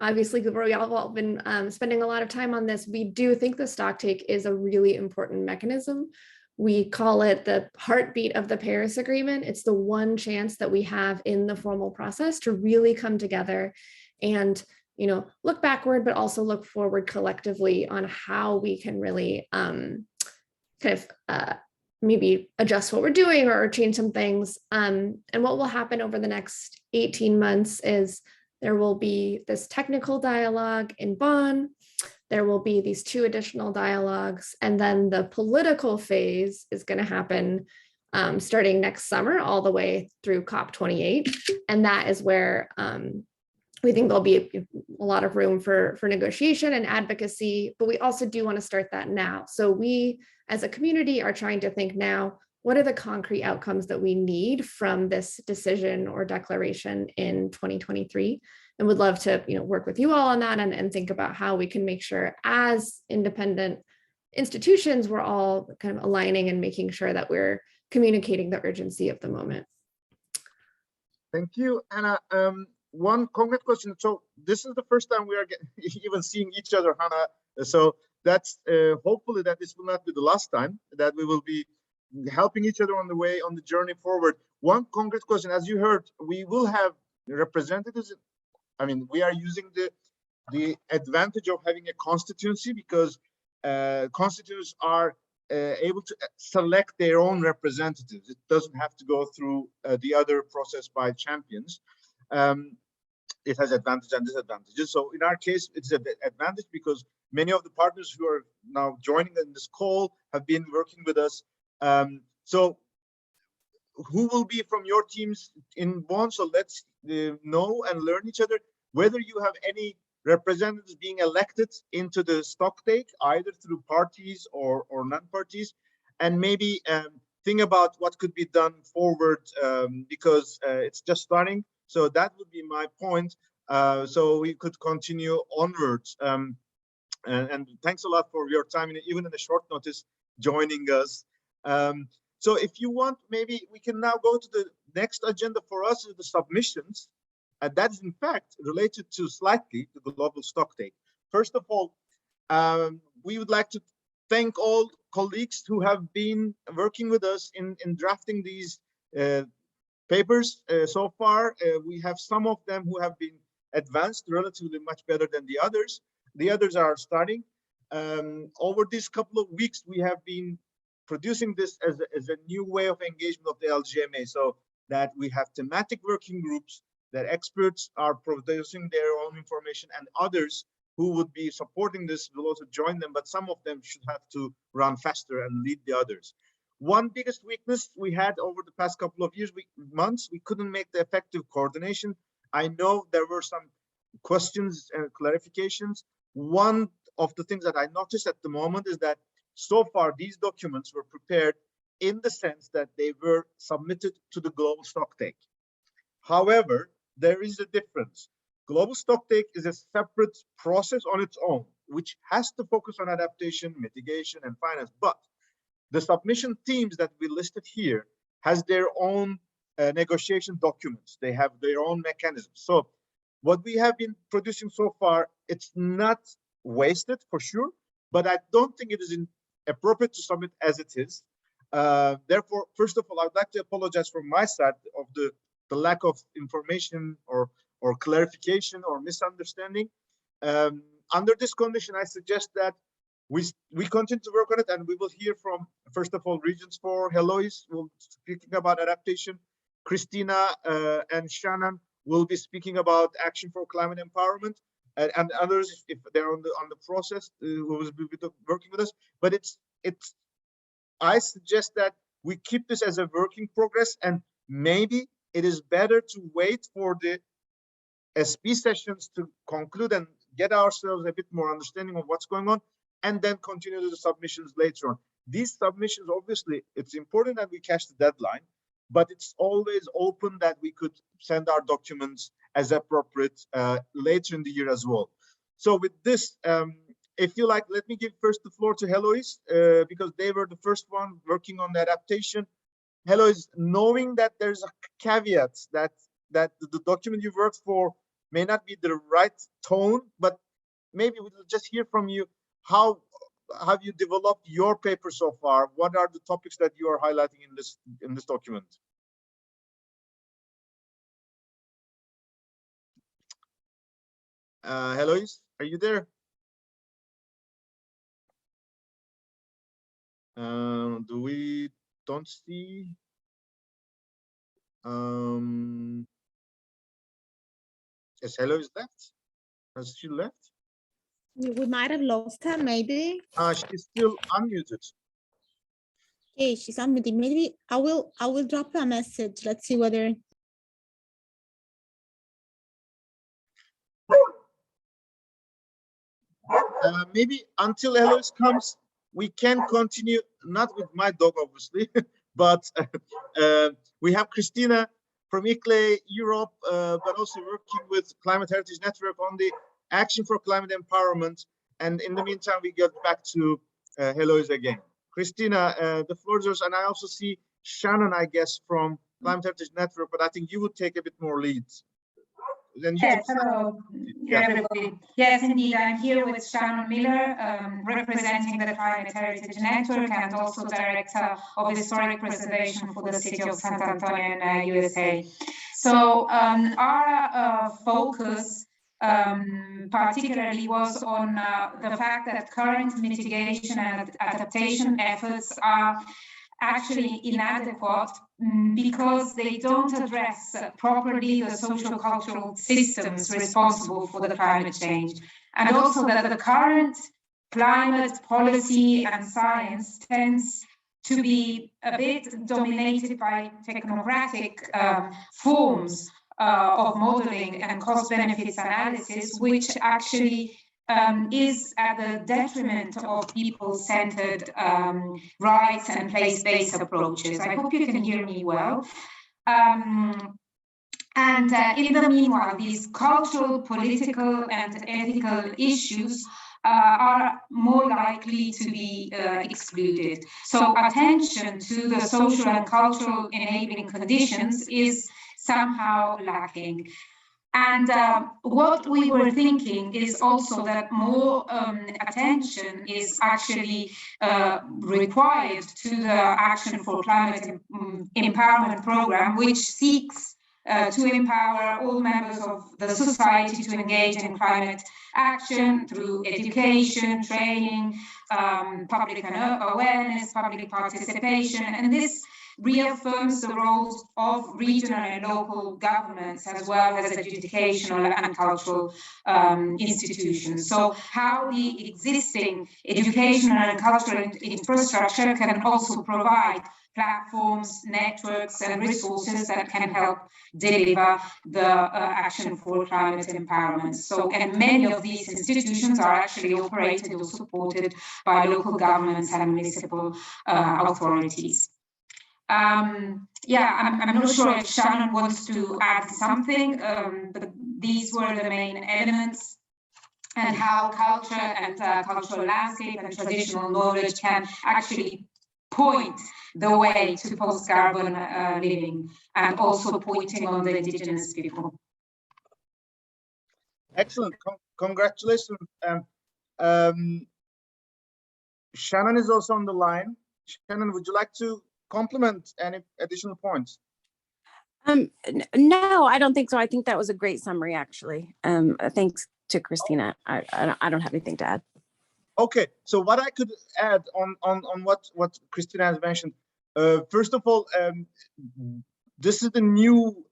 Speaker 4: obviously, we all been spending a lot of time on this, we do think the stocktake is a really important mechanism. We call it the heartbeat of the Paris Agreement. It's the one chance that we have in the formal process to really come together and, look backward, but also look forward collectively on how we can really maybe adjust what we're doing or change some things. And what will happen over the next 18 months is there will be this technical dialogue in Bonn. There will be these 2 additional dialogues. And then the political phase is going to happen starting next summer all the way through COP28. And that is where we think there'll be a lot of room for negotiation and advocacy, but we also do want to start that now. So we, as a community, are trying to think now, what are the concrete outcomes that we need from this decision or declaration in 2023? And would love to work with you all on that and think about how we can make sure, as independent institutions, we're all kind of aligning and making sure that we're communicating the urgency of the moment.
Speaker 2: Thank you, Anna. One concrete question. So this is the first time we are even seeing each other, Hannah. So that's hopefully that this will not be the last time that we will be helping each other on the journey forward. One concrete question: as you heard, we will have representatives. I mean, we are using the advantage of having a constituency because constituents are able to select their own representatives. It doesn't have to go through the other process by champions. It has advantages and disadvantages. So in our case, it's an advantage because many of the partners who are now joining in this call have been working with us. So who will be from your teams in Bonn? So let's know and learn each other, whether you have any representatives being elected into the stocktake, either through parties or non-parties, and maybe think about what could be done forward because it's just starting. So that would be my point. So we could continue onwards. And thanks a lot for your time, even in a short notice, joining us. So if you want, maybe we can now go to the next agenda for us, is the submissions. And that is in fact related to slightly the global stocktake. First of all, we would like to thank all colleagues who have been working with us in drafting these papers so far. We have some of them who have been advanced relatively much better than the others. The others are starting. Over these couple of weeks, we have been producing this as a new way of engagement of the LGMA, so that we have thematic working groups, that experts are producing their own information, and others who would be supporting this will also join them, but some of them should have to run faster and lead the others. One biggest weakness we had over the past couple of months, we couldn't make the effective coordination. I know there were some questions and clarifications. One of the things that I noticed at the moment is that so far these documents were prepared in the sense that they were submitted to the global stocktake. However, there is a difference. Global stocktake is a separate process on its own, which has to focus on adaptation, mitigation, and finance. But the submission teams that we listed here has their own negotiation documents. They have their own mechanisms. So what we have been producing so far, it's not wasted for sure, but I don't think it is appropriate to submit as it is. Therefore, first of all, I'd like to apologize from my side of the lack of information or clarification or misunderstanding. Under this condition, I suggest that we continue to work on it, and we will hear from, first of all, Regions 4, Heloise will be speaking about adaptation. Christina and Shannon will be speaking about action for climate empowerment, and others, if they're on the process, who will be working with us. But I suggest that we keep this as a work in progress, and maybe it is better to wait for the SP sessions to conclude and get ourselves a bit more understanding of what's going on, and then continue the submissions later on. These submissions, obviously, it's important that we catch the deadline, but it's always open that we could send our documents as appropriate later in the year as well. So with this, if you like, let me give first the floor to Heloise, because they were the first one working on the adaptation. Heloise, knowing that there's a caveat that the document you worked for may not be the right tone, but maybe we'll just hear from you. How have you developed your paper so far? What are the topics that you are highlighting in this document? Heloise, are you there? We don't see. Is Heloise left? Has she left?
Speaker 5: We might have lost her, maybe.
Speaker 2: She's still unmuted.
Speaker 5: Okay, she's unmuted. Maybe I will drop her a message. Let's see whether.
Speaker 2: Maybe until Heloise comes, we can continue, not with my dog, obviously, but we have Christina from ICLE Europe, but also working with Climate Heritage Network on the action for climate empowerment. And in the meantime, we get back to Heloise again. Christina, the floor is yours. And I also see Shannon, I guess, from Climate Heritage Network, but I think you would take a bit more leads.
Speaker 6: Yes, hello, everybody. Yes, indeed, I'm here with Shannon Miller, representing the Climate Heritage Network and also Director of Historic Preservation for the City of San Antonio in USA. So our focus particularly was on the fact that current mitigation and adaptation efforts are actually inadequate because they don't address properly the social-cultural systems responsible for the climate change. And also that the current climate policy and science tends to be a bit dominated by technocratic forms of modeling and cost-benefits analysis, which actually is at the detriment of people-centered rights and place-based approaches. I hope you can hear me well. And in the meanwhile, these cultural, political, and ethical issues are more likely to be excluded. So attention to the social and cultural enabling conditions is somehow lacking. And what we were thinking is also that more attention is actually required to the Action for Climate Empowerment Program, which seeks to empower all members of the society to engage in climate action through education, training, public awareness, public participation, and this reaffirms the roles of regional and local governments as well as educational and cultural institutions. So how the existing educational and cultural infrastructure can also provide platforms, networks, and resources that can help deliver the Action for Climate Empowerment. So, and many of these institutions are actually operated or supported by local governments and municipal authorities. Yeah, I'm not sure if Shannon wants to add something, but these were the main elements, and how culture and cultural landscape and traditional knowledge can actually point the way to post-carbon living, and also pointing on the indigenous people.
Speaker 2: Excellent. Congratulations. Shannon is also on the line. Shannon, would you like to complement any additional points?
Speaker 7: No, I don't think so. I think that was a great summary, actually. Thanks to Christina. I don't have anything to add.
Speaker 2: Okay, so what I could add on what Christina has mentioned, first of all, this is the new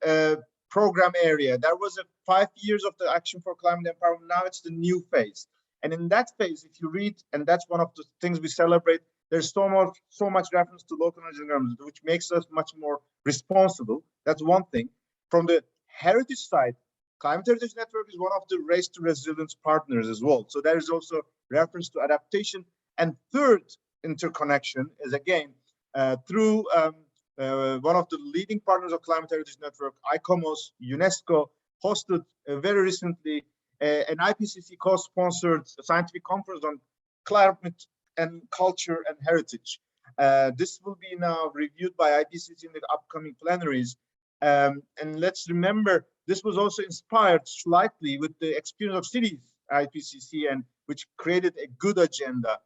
Speaker 2: program area. There was 5 years of the Action for Climate Empowerment. Now it's the new phase, and in that phase, if you read, and that's one of the things we celebrate, there's so much reference to local and regional governments, which makes us much more responsible. That's one thing. From the heritage side, Climate Heritage Network is one of the Race to Resilience partners as well. So there is also reference to adaptation. And third interconnection is again through one of the leading partners of Climate Heritage Network, ICOMOS, UNESCO, hosted very recently an IPCC co-sponsored scientific conference on climate and culture and heritage. This will be now reviewed by IPCC in the upcoming plenaries. And let's remember, this was also inspired slightly with the experience of cities IPCC, and which created a good agenda.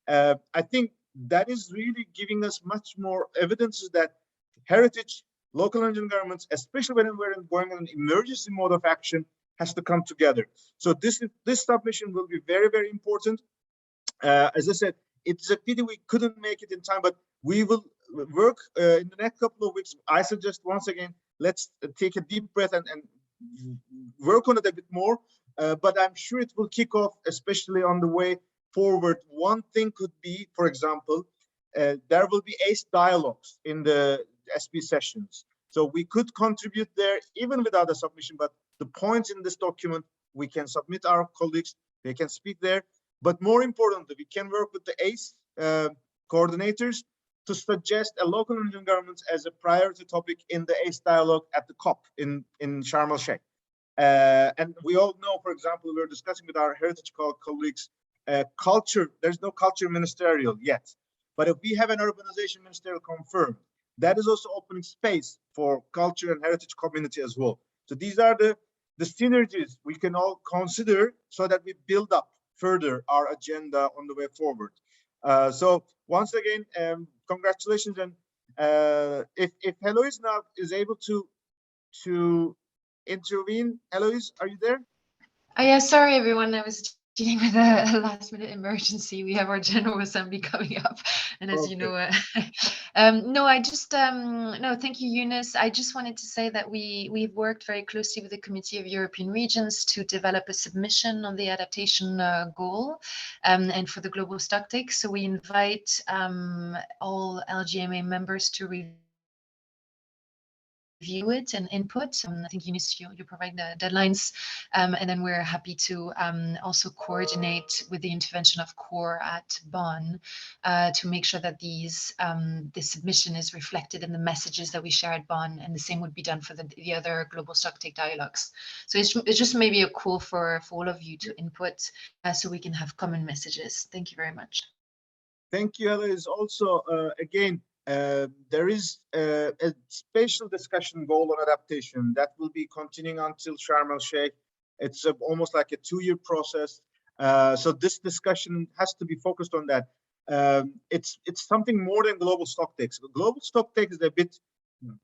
Speaker 2: I think that is really giving us much more evidence that heritage, local and regional governments, especially when we're going in an emergency mode of action, has to come together. So this submission will be very, very important. As I said, it's a pity we couldn't make it in time, but we will work in the next couple of weeks. I suggest once again, let's take a deep breath and work on it a bit more. But I'm sure it will kick off, especially on the way forward. One thing could be, for example, there will be ACE dialogues in the SP sessions. So we could contribute there even without a submission, but the points in this document, we can submit our colleagues, they can speak there. But more importantly, we can work with the ACE coordinators to suggest a local and regional governments as a priority topic in the ACE dialogue at the COP in Sharm el-Sheikh. And we all know, for example, we're discussing with our heritage colleagues, culture, there's no culture ministerial yet. But if we have an urbanization ministerial confirmed, that is also opening space for culture and heritage community as well. So these are the synergies we can all consider so that we build up further our agenda on the way forward. So once again, congratulations. And if Heloise now is able to intervene. Heloise, are you there?
Speaker 8: Oh yeah, sorry everyone, I was dealing with a last minute emergency. We have our General Assembly coming up, and as you know, no, I just no, thank you, Eunice. I just wanted to say that we've worked very closely with the Committee of European Regions to develop a submission on the adaptation goal and for the global stocktake. So we invite all LGMA members to review review it and input. I think Eunice, you provide the deadlines, and then we're happy to also coordinate with the intervention of CORE at Bonn to make sure that this submission is reflected in the messages that we share at Bonn, and the same would be done for the other global stocktake dialogues. So it's just maybe a call for all of you to input so we can have common messages. Thank you very much.
Speaker 2: Thank you, Ella. Is also again, there is a spatial discussion goal on adaptation that will be continuing until Sharm el-Sheikh. It's almost like a 2-year process. So this discussion has to be focused on that. It's something more than global stocktakes. Global stocktake is a bit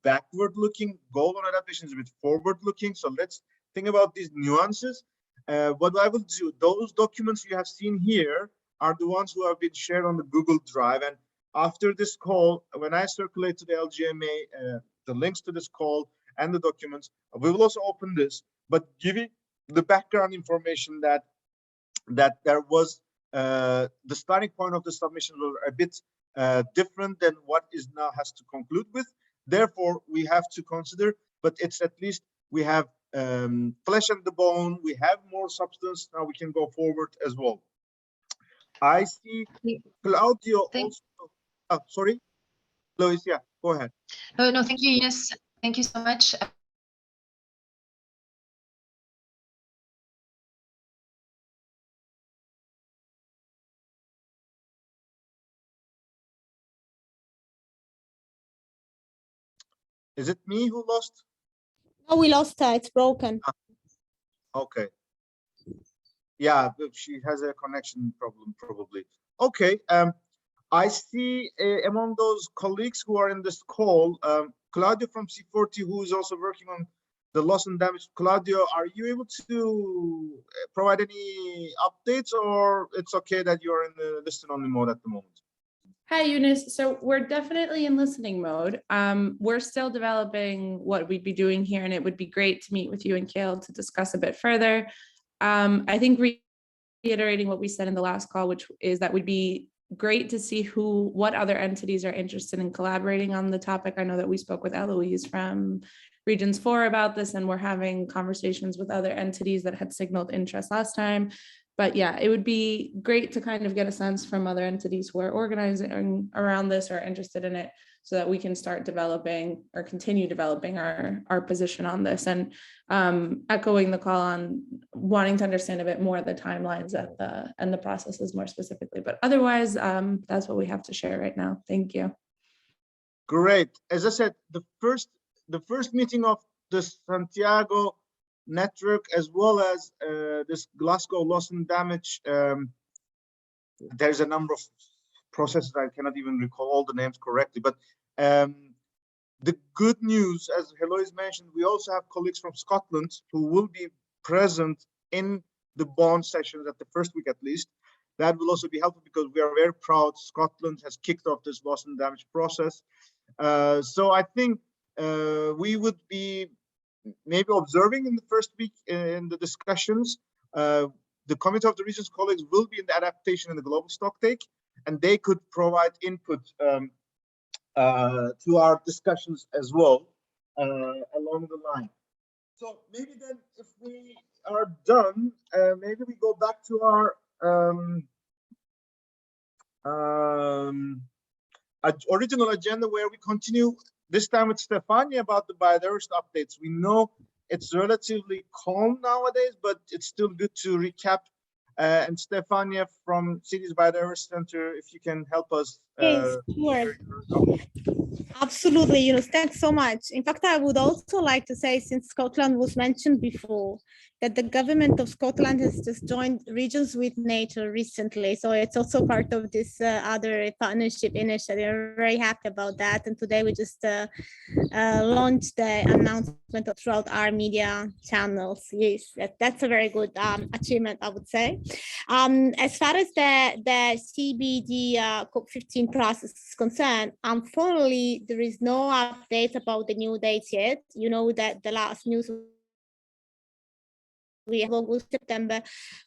Speaker 2: backward-looking. Goal on adaptation is a bit forward-looking. So let's think about these nuances. What I will do, those documents you have seen here are the ones who have been shared on the Google Drive. And after this call, when I circulate to the LGMA, the links to this call and the documents, we will also open this, but giving the background information that there was the starting point of the submission was a bit different than what is now has to conclude with. Therefore, we have to consider, but it's at least we have flesh on the bone, we have more substance, now we can go forward as well. I see Claudio also. Oh, sorry, Lois, yeah, go ahead.
Speaker 8: No, thank you, Eunice. Thank you so much.
Speaker 2: Is it me who lost?
Speaker 5: No, we lost her. It's broken.
Speaker 2: Okay. Yeah, she has a connection problem probably. Okay. I see among those colleagues who are in this call, Claudio from C40, who is also working on the loss and damage. Claudio, are you able to provide any updates, or it's okay that you're in the listen-only mode at the moment?
Speaker 9: Hi, Eunice. So we're definitely in listening mode. We're still developing what we'd be doing here, and it would be great to meet with you and Kale to discuss a bit further. I think reiterating what we said in the last call, which is that would be great to see what other entities are interested in collaborating on the topic. I know that we spoke with Eloise from Regions 4 about this, and we're having conversations with other entities that had signaled interest last time. But yeah, it would be great to kind of get a sense from other entities who are organizing around this or interested in it, so that we can start developing or continue developing our position on this, and echoing the call on wanting to understand a bit more of the timelines and the processes more specifically. But otherwise, that's what we have to share right now. Thank you.
Speaker 2: Great. As I said, the first meeting of the Santiago network, as well as this Glasgow loss and damage, there's a number of processes. I cannot even recall all the names correctly, but the good news, as Heloise mentioned, we also have colleagues from Scotland who will be present in the Bonn sessions at the first week at least. That will also be helpful because we are very proud Scotland has kicked off this loss and damage process. So I think we would be maybe observing in the first week in the discussions. The Committee of the Regions colleagues will be in the adaptation in the global stocktake, and they could provide input to our discussions as well along the line. So maybe then, if we are done, maybe we go back to our original agenda, where we continue this time with Stefania about the biodiversity updates. We know it's relatively calm nowadays, but it's still good to recap. And Stefania from Cities Biodiversity Center, if you can help us.
Speaker 5: Yes, sure. Absolutely, Yunus, thanks so much. In fact, I would also like to say, since Scotland was mentioned before, that the government of Scotland has just joined Regions with Nature recently. So it's also part of this other partnership initiative. I'm very happy about that. And today we just launched the announcement throughout our media channels. Yes, that's a very good achievement, I would say. As far as the CBD COP15 process is concerned, unfortunately, there is no update about the new dates yet. You know that the last news we have August, September,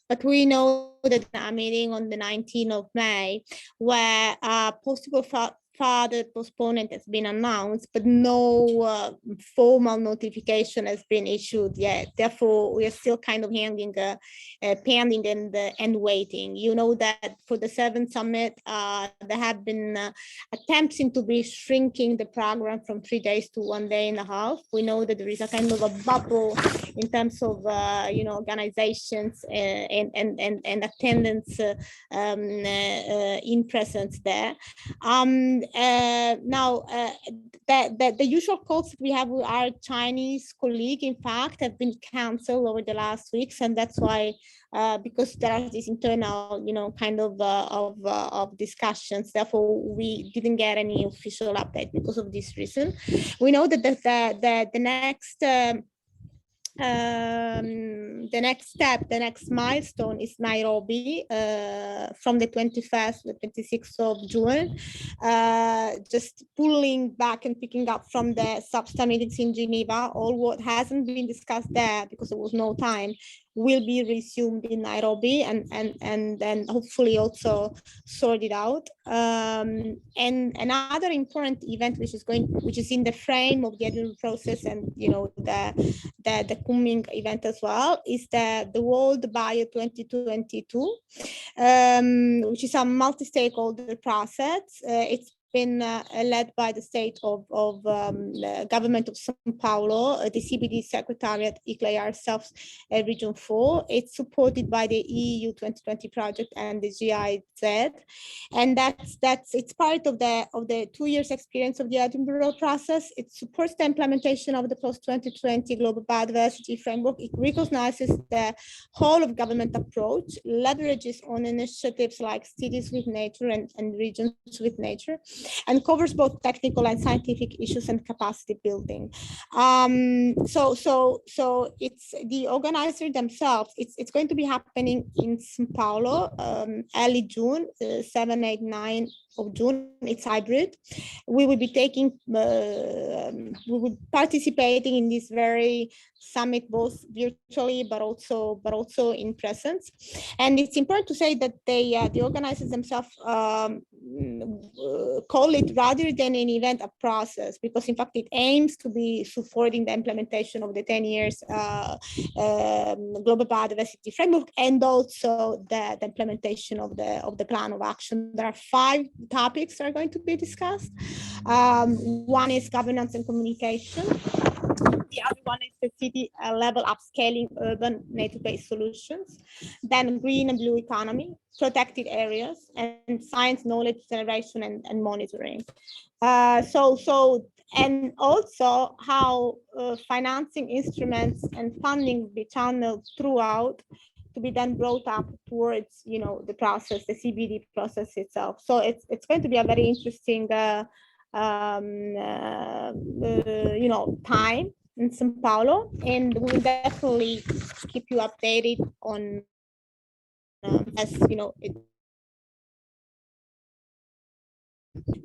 Speaker 5: but we know that a meeting on the 19th of May, where possible further postponement has been announced, but no formal notification has been issued yet. Therefore, we are still kind of hanging, pending and waiting. You know that for the 7th summit, there have been attempts into be shrinking the program from 3 days to 1 day and a half. We know that there is a kind of a bubble in terms of organizations and attendance in presence there. Now, the usual calls that we have with our Chinese colleague, in fact, have been canceled over the last weeks, and that's why, because there are these internal, kind of discussions. Therefore, we didn't get any official update because of this reason. We know that the next step, the next milestone is Nairobi from the 21st to the 26th of June. Just pulling back and picking up from the sub-star meetings in Geneva, all what hasn't been discussed there because there was no time will be resumed in Nairobi and then hopefully also sorted out. And another important event which is in the frame of the Edinburgh process and the coming event as well is the World Bio 2022, which is a multi-stakeholder process. It's been led by the state of government of Sao Paulo, the CBD Secretariat, ICLEI ourselves, Region 4. It's supported by the EU 2020 project and the GIZ, and it's part of the 2 years experience of the Edinburgh process. It supports the implementation of the post-2020 global biodiversity framework. It recognizes the whole of government approach, leverages on initiatives like cities with nature and regions with nature, and covers both technical and scientific issues and capacity building. So it's the organizer themselves. It's going to be happening in Sao Paulo, early June, 7, 8, 9 of June. It's hybrid. We will be participating in this very summit, both virtually but also in presence. And it's important to say that the organizers themselves call it, rather than an event, a process, because in fact it aims to be supporting the implementation of the 10 years global biodiversity framework and also the implementation of the plan of action. There are 5 topics that are going to be discussed. One is governance and communication. The other one is the city level upscaling urban nature-based solutions. Then green and blue economy, protected areas, and science, knowledge generation and monitoring. And also how financing instruments and funding will be channeled throughout to be then brought up towards, the process, the CBD process itself. So it's going to be a very interesting, time in Sao Paulo, and we'll definitely keep you updated on as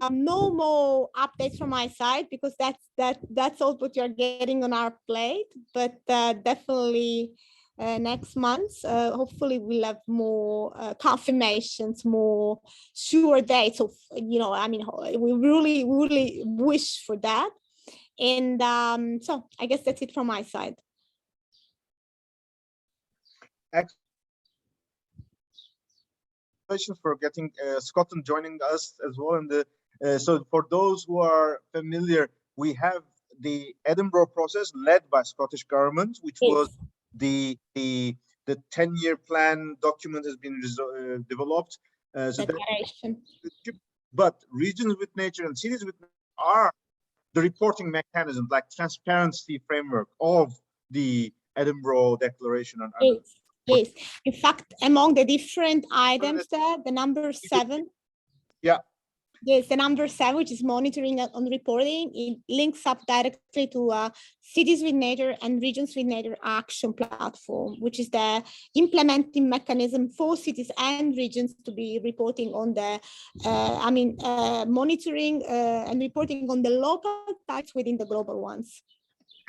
Speaker 5: no more updates from my side because that's all what you're getting on our plate, but definitely next month hopefully we'll have more confirmations, more sure dates of we really wish for that. And so I guess that's it from my side.
Speaker 2: Congratulations for getting Scotland joining us as well. And so for those who are familiar, we have the Edinburgh process led by Scottish government, which was the 10-year plan document has been developed. But regions with nature and cities with nature are the reporting mechanism, like transparency framework of the Edinburgh Declaration on
Speaker 5: Yes, in fact, among the different items there, the number 7.
Speaker 2: Yeah.
Speaker 5: Yes, the number 7, which is monitoring and reporting, it links up directly to cities with nature and regions with nature action platform, which is the implementing mechanism for cities and regions to be reporting on the, monitoring and reporting on the local types within the global ones.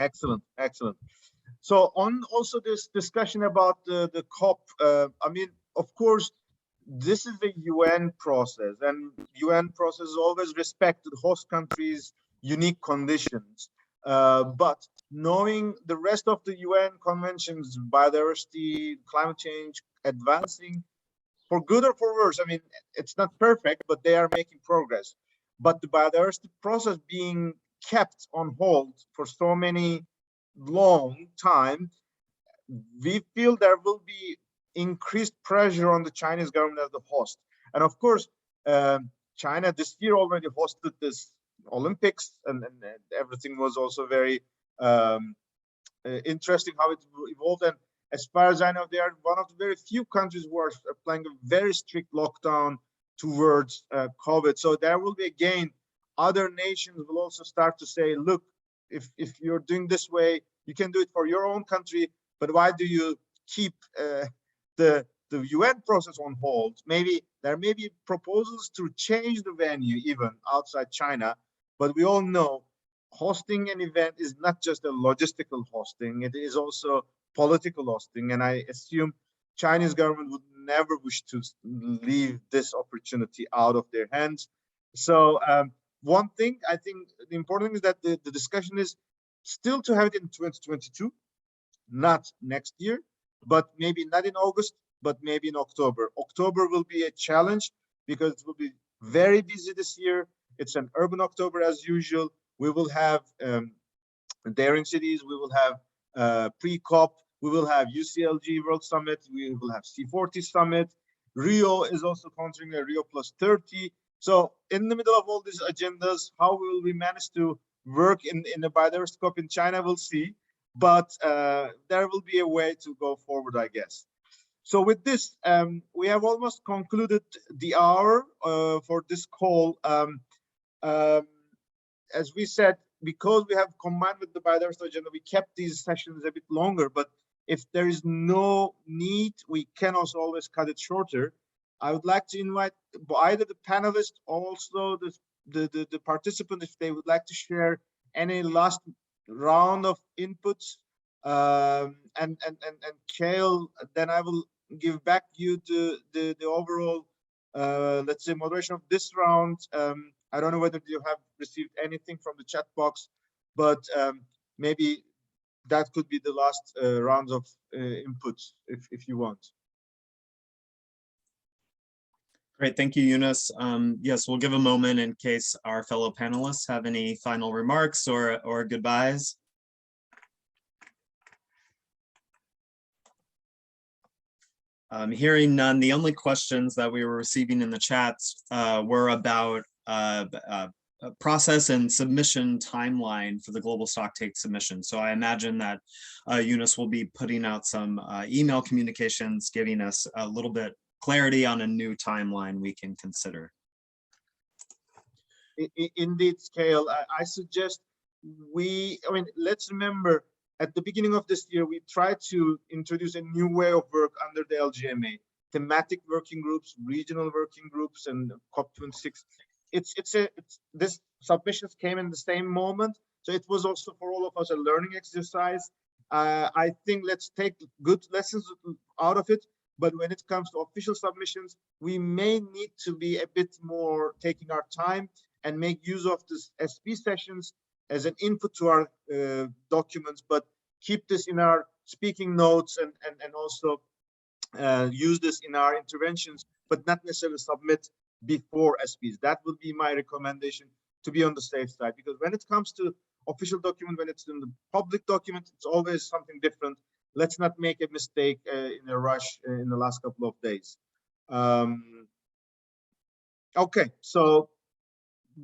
Speaker 2: Excellent. So on also this discussion about the COP, of course, this is the UN process, and UN process always respect the host country's unique conditions. But knowing the rest of the UN conventions, biodiversity, climate change, advancing, for good or for worse, I mean, it's not perfect, but they are making progress. But the biodiversity process being kept on hold for so many long time, we feel there will be increased pressure on the Chinese government as the host. And of course, China this year already hosted this Olympics, and everything was also very interesting how it evolved. And as far as I know, they are one of the very few countries who are applying a very strict lockdown towards COVID. So there will be, again, other nations will also start to say, look, if you're doing this way, you can do it for your own country, but why do you keep the UN process on hold? Maybe there may be proposals to change the venue even outside China, but we all know hosting an event is not just a logistical hosting, it is also political hosting, and I assume Chinese government would never wish to leave this opportunity out of their hands. So one thing I think the important thing is that the discussion is still to have it in 2022, not next year, but maybe not in August, but maybe in October. October will be a challenge because it will be very busy this year. It's an urban October as usual. We will have daring cities, we will have pre-COP, we will have UCLG World Summit, we will have C40 Summit. Rio is also considering a Rio Plus 30. So in the middle of all these agendas, how will we manage to work in the biodiversity COP in China, we'll see. But there will be a way to go forward, I guess. So with this, we have almost concluded the hour for this call. As we said, because we have combined with the biodiversity agenda, we kept these sessions a bit longer, but if there is no need, we can also always cut it shorter. I would like to invite either the panelists or also the participants, if they would like to share any last round of inputs. And Kale, then I will give back you the overall, let's say, moderation of this round. I don't know whether you have received anything from the chat box, but maybe that could be the last round of inputs if you want.
Speaker 1: Great, thank you, Yunus. Yes, we'll give a moment in case our fellow panelists have any final remarks or goodbyes. Hearing none, the only questions that we were receiving in the chats were about process and submission timeline for the global stocktake submission. So I imagine that Yunus will be putting out some email communications, giving us a little bit clarity on a new timeline we can consider.
Speaker 2: Indeed, Scale. I suggest let's remember at the beginning of this year, we tried to introduce a new way of work under the LGMA, thematic working groups, regional working groups, and COP26. This submissions came in the same moment, so it was also for all of us a learning exercise. I think let's take good lessons out of it, but when it comes to official submissions, we may need to be a bit more taking our time and make use of this SP sessions as an input to our documents, but keep this in our speaking notes and also use this in our interventions, but not necessarily submit before SPs. That would be my recommendation, to be on the safe side, because when it comes to official document, when it's in the public document, it's always something different. Let's not make a mistake in a rush in the last couple of days. Okay, so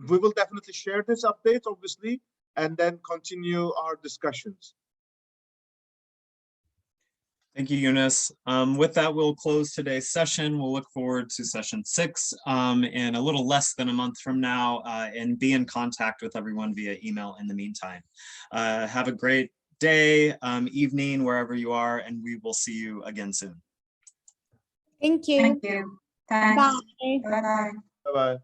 Speaker 2: we will definitely share this update, obviously, and then continue our discussions.
Speaker 1: Thank you, Yunus. With that, we'll close today's session. We'll look forward to session 6 in a little less than a month from now, and be in contact with everyone via email in the meantime. Have a great day, evening, wherever you are, and we will see you again soon.
Speaker 5: Thank you.
Speaker 6: Thank you. Thanks.
Speaker 5: Bye.
Speaker 6: Bye-bye.
Speaker 2: Bye-bye.